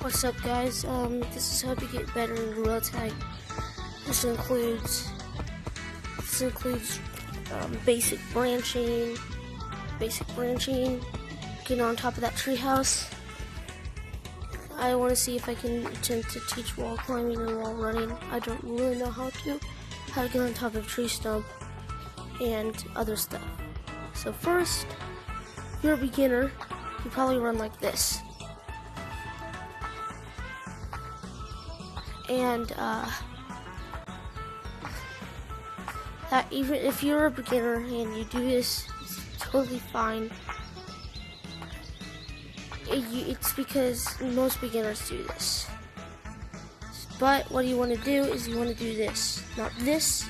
What's up, guys? This is how to get better in real tag. This includes basic branching, getting on top of that treehouse. I want to see if I can attempt to teach wall climbing and wall running. I don't really know how to get on top of a tree stump and other stuff. So first, if you're a beginner, you probably run like this. And that even if you're a beginner and you do this, it's totally fine. It's because most beginners do this. But what you want to do is you want to do this, not this.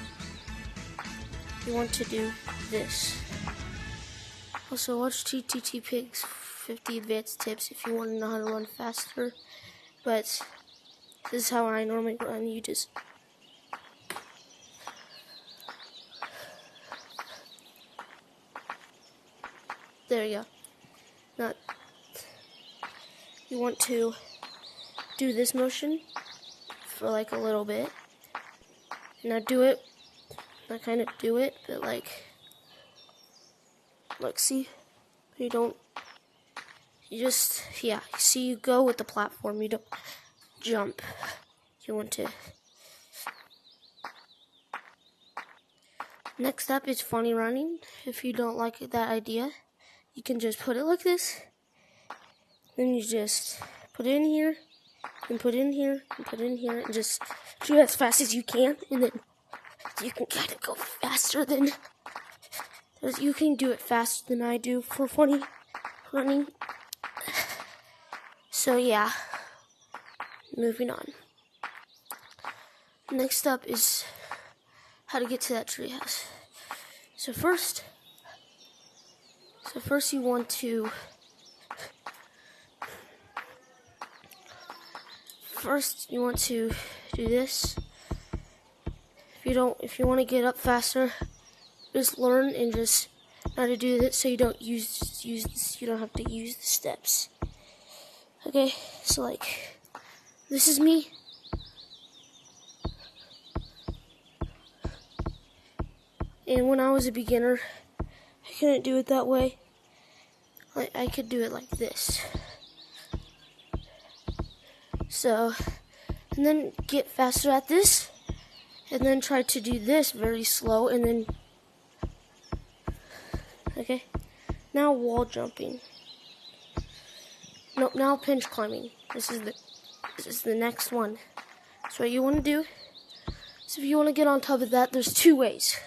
You want to do this. Also, watch TTT Pig's 50 advanced tips if you want to know how to run faster. But this is how I normally run. You just there you go. Now you want to do this motion for like a little bit. Now do it. Not kind of do it, but like see, you don't. You just See, you go with the platform. You don't jump. You want to. Next up is funny running. If you don't like that idea, you can just put it like this. Then you just put it in here, and put it in here, and put it in here, and just do it as fast as you can. And then you can kind of go faster than. You can do it faster than I do for funny running. So yeah. Moving on. Next up is how to get to that treehouse. So first you want to do this. If you want to get up faster, just learn and just how to do this so you don't you don't have to use the steps. Okay, so like this is me. And when I was a beginner, I couldn't do it that way. Like I could do it like this. So, and then get faster at this, and then try to do this very slow, and then, okay. Now wall jumping. No, now pinch climbing. This is the next one. So what you want to do is if you want to get on top of that, there's two ways.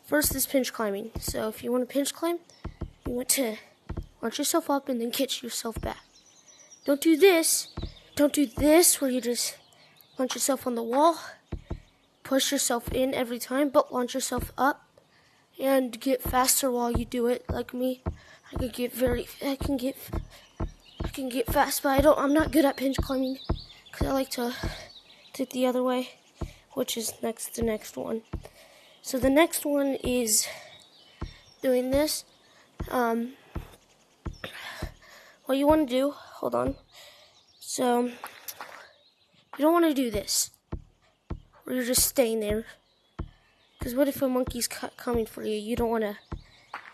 First is pinch climbing. So if you want to pinch climb, you want to launch yourself up and then catch yourself back. Don't do this. Don't do this where you just launch yourself on the wall, push yourself in every time, but launch yourself up and get faster while you do it. Like me, I can get fast, but I'm not good at pinch climbing because I like to do it the other way, which is the next one. So the next one is doing this. What you want to do, hold on. So you don't want to do this, where you're just staying there. Because what if a monkey's coming for you? You don't want to,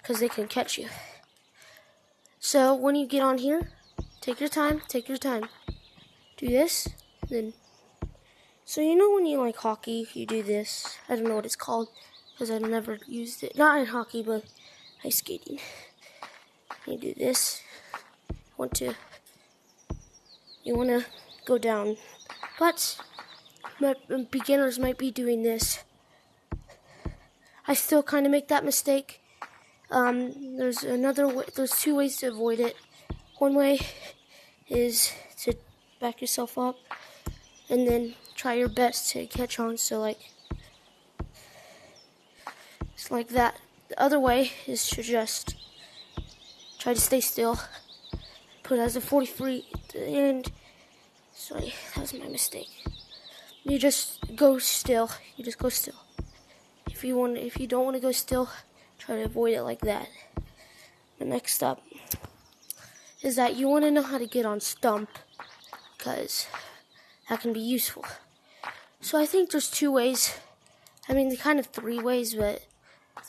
because they can catch you. So when you get on here, take your time. Do this, then. So you know when you like hockey, you do this. I don't know what it's called, because I've never used it. Not in hockey, but ice skating. You do this. You want to go down. But beginners might be doing this. I still kind of make that mistake. There's two ways to avoid it. One way is to back yourself up and then try your best to catch on. So it's like that. The other way is to just try to stay still. Put it as a 43 and sorry, that was my mistake. You just go still. If you don't want to go still, try to avoid it like that. The next up is that you want to know how to get on stump. because that can be useful. So I think there's 2 ways. I mean, kind of 3 ways, but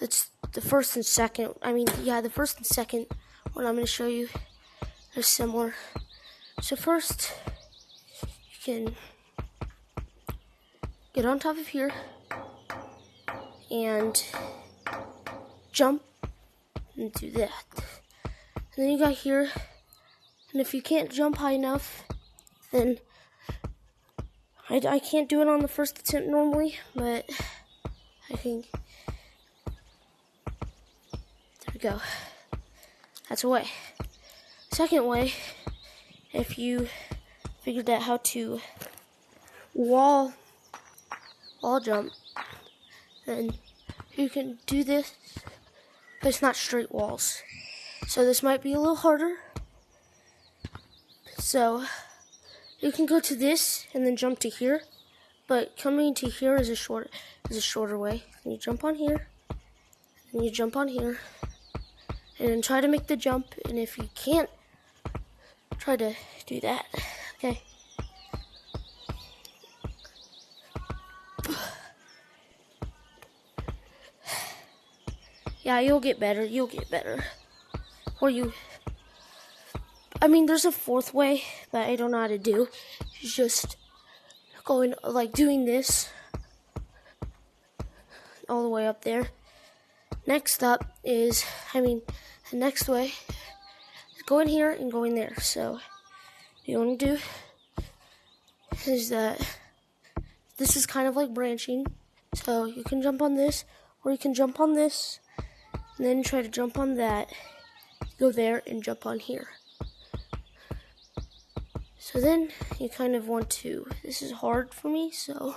it's the first and second. The first and second one I'm going to show you are similar. So first, you can get on top of here and jump and do that. And then you got here, and if you can't jump high enough, then I can't do it on the first attempt normally, but I think, there we go. That's a way. Second way, if you figured out how to wall jump, then you can do this, but it's not straight walls. So this might be a little harder. So you can go to this and then jump to here, but coming to here is a shorter way. And you jump on here, and you jump on here, and then try to make the jump. And if you can't, try to do that. Okay. Yeah, you'll get better. There's a 4th way that I don't know how to do. It's just going, doing this all the way up there. Next up is, the next way is going here and going there. So, what you want to do is that this is kind of like branching. So, you can jump on this, or you can jump on this, and then try to jump on that, go there, and jump on here. So then you kind of want to, this is hard for me, so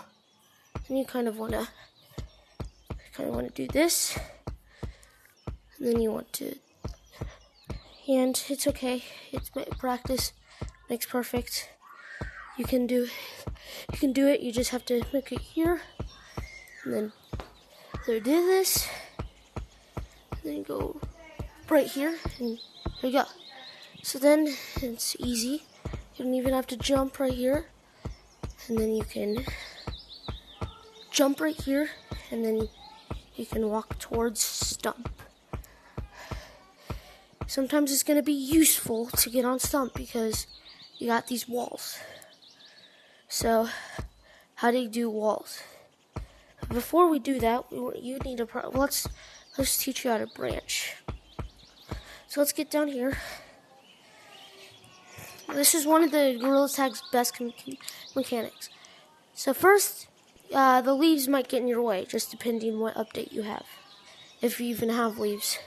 then you kind of want to do this, and then you want to, and it's okay, it's practice makes perfect. You can do it, you just have to make it here, and then do this, and then go right here, and there you go. So then it's easy. You don't even have to jump right here, and then you can jump right here, and then you can walk towards stump. Sometimes it's going to be useful to get on stump because you got these walls. So, how do you do walls? Before we do that, you need to let's teach you how to branch. So let's get down here. This is one of the Gorilla Tag's best mechanics. So first, the leaves might get in your way, just depending what update you have. If you even have leaves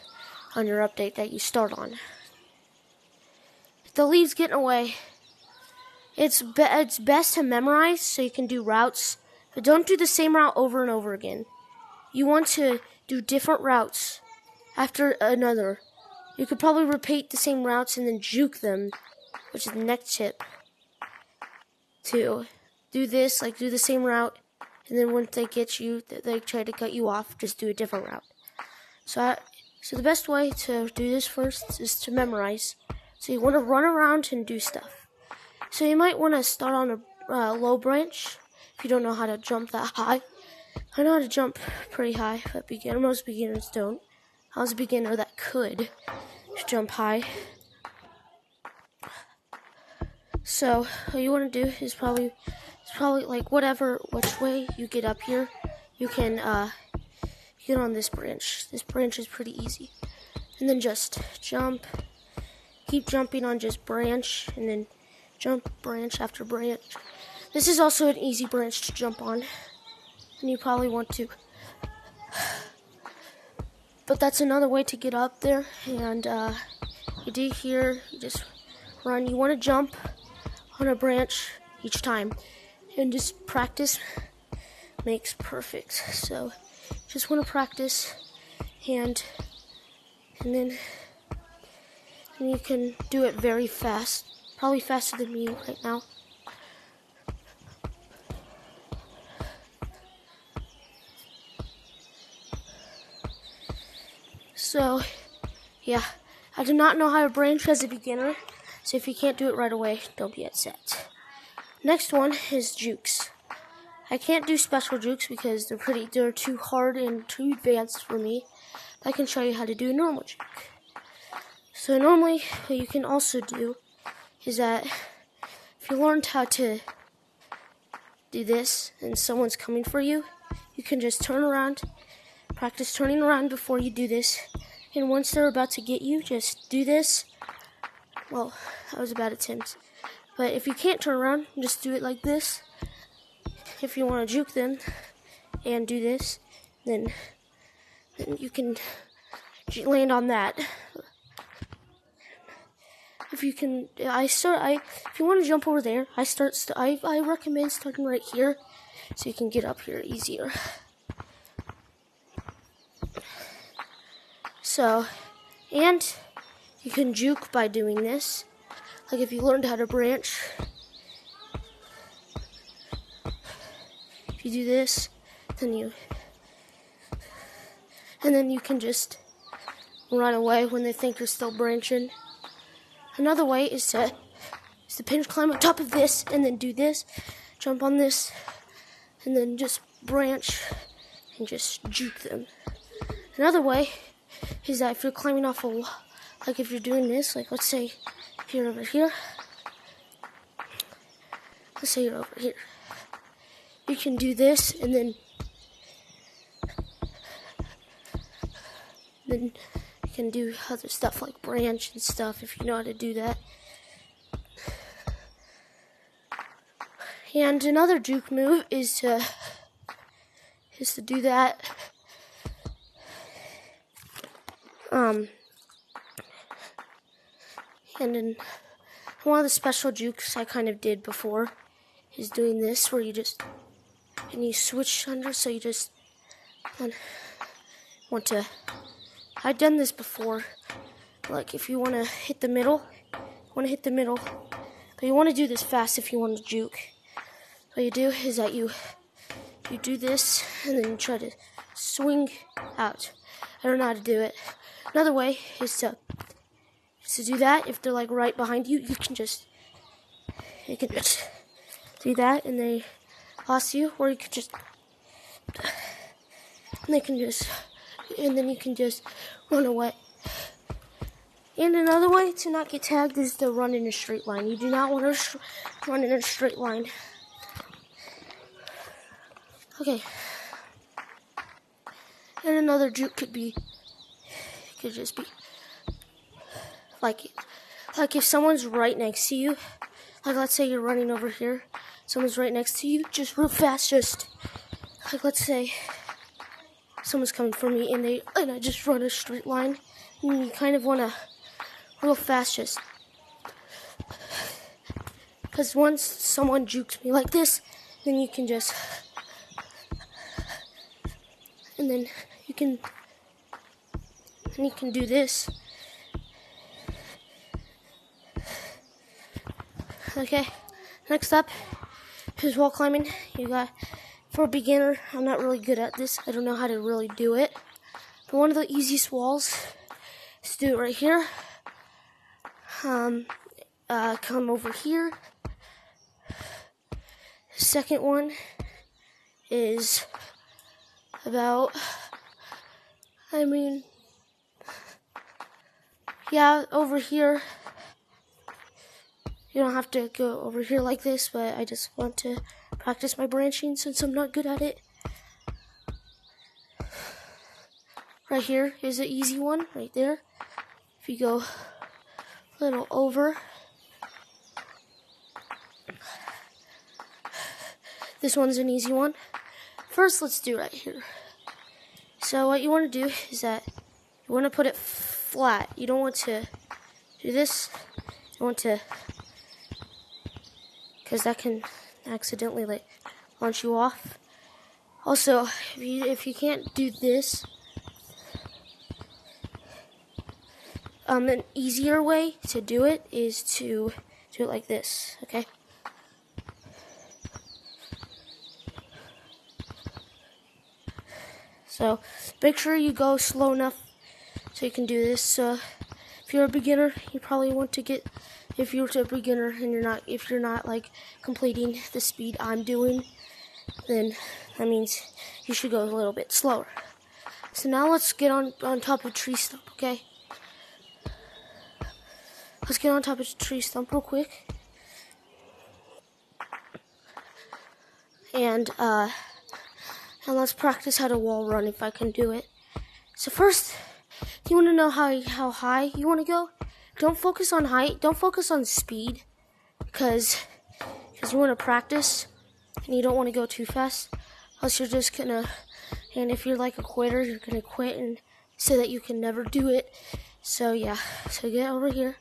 on your update that you start on. If the leaves get in the way, it's best to memorize so you can do routes, but don't do the same route over and over again. You want to do different routes after another. You could probably repeat the same routes and then juke them, which is the next tip. To do this, do the same route, and then when they get you, they try to cut you off, just do a different route. So the best way to do this first is to memorize. So you want to run around and do stuff. So you might want to start on a low branch if you don't know how to jump that high. I know how to jump pretty high, but most beginners don't. I was a beginner that could jump high. So what you want to do is probably which way you get up here, you can get on this branch. This branch is pretty easy. And then just jump, keep jumping on just branch, and then jump branch after branch. This is also an easy branch to jump on, and you probably want to. But that's another way to get up there, and you do here, you just run. You want to jump on a branch each time, and just practice makes perfect. So just want to practice, and then you can do it very fast, probably faster than me right now. So yeah, I do not know how to branch as a beginner, so if you can't do it right away, don't be upset. Next one is jukes. I can't do special jukes because they're too hard and too advanced for me. But I can show you how to do a normal juke. So normally, what you can also do is that if you learned how to do this and someone's coming for you, you can just turn around, practice turning around before you do this. And once they're about to get you, just do this. Well, that was a bad attempt. But if you can't turn around, just do it like this. If you want to juke them and do this, then you can land on that. If you can, if you want to jump over there, I recommend starting right here, so you can get up here easier. So, and you can juke by doing this. Like if you learned how to branch, if you do this, then you can just run away when they think you're still branching. Another way is to pinch climb on top of this and then do this, jump on this, and then just branch and just juke them. Another way is that if you're climbing off a wall, like if you're doing this, like let's say you're over here, let's say you're over here, you can do this and then you can do other stuff like branch and stuff if you know how to do that. And another juke move is to do that. And then one of the special jukes I kind of did before is doing this, where you switch under, so you just want to. I've done this before. Like if you want to hit the middle, but you want to do this fast if you want to juke. What you do is that you do this and then you try to swing out. I don't know how to do it. Another way is to do that. If they're like right behind you, you can just do that and they lost you, or you could just and then you can just run away. And another way to not get tagged is to run in a straight line. You do not want to run in a straight line. Okay. And another juke could just be like if someone's right next to you, like let's say you're running over here, someone's right next to you, just real fast, just like let's say someone's coming for me and I just run a straight line, and you kind of want to real fast just, because once someone jukes me like this, then you can just, and then you can do this. Okay, next up is wall climbing. For a beginner, I'm not really good at this. I don't know how to really do it. But one of the easiest walls is to do it right here. Come over here. The second one is about, over here. You don't have to go over here like this, but I just want to practice my branching since I'm not good at it. Right here is an easy one, right there. If you go a little over, this one's an easy one. First, let's do right here. So what you want to do is that you want to put it flat. You don't want to do this. You want to, because that can accidentally launch you off. Also, if you can't do this, an easier way to do it is to do it like this, okay? So make sure you go slow enough so you can do this. If you're a beginner, you probably want to get if you're a beginner and if you're not like completing the speed I'm doing, then that means you should go a little bit slower. So now let's get on top of a tree stump, okay? Let's get on top of a tree stump real quick. And let's practice how to wall run if I can do it. So first, you want to know how high you want to go. Don't focus on height. Don't focus on speed, because you want to practice and you don't want to go too fast. Else you're just gonna. And if you're like a quitter, you're gonna quit and say that you can never do it. So yeah. So get over here.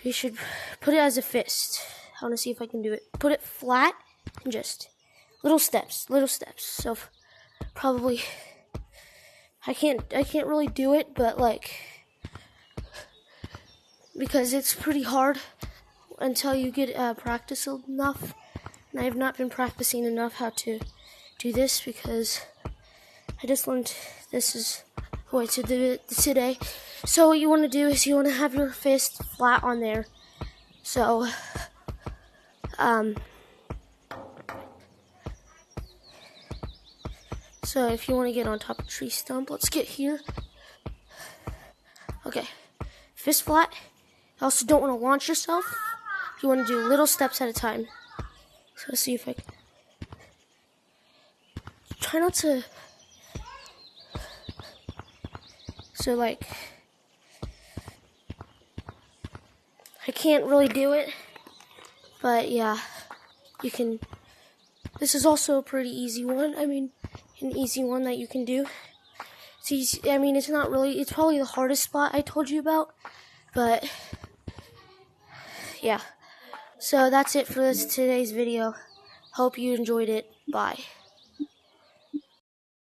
You should put it as a fist. I want to see if I can do it. Put it flat and just little steps. So probably I can't really do it, but like, because it's pretty hard until you get practice enough. And I have not been practicing enough how to do this, because I just learned this is the way to do it today. So what you want to do is you want to have your fist flat on there. So so if you want to get on top of a tree stump, let's get here. Okay, fist flat. You also don't want to launch yourself. You want to do little steps at a time. So let's see if I can. Try not to. So like, I can't really do it, but yeah, you can. This is also a pretty easy one. I mean, an easy one that you can do. It's easy. I mean, it's not really. It's probably the hardest spot I told you about, but yeah. So that's it for today's video. Hope you enjoyed it. Bye.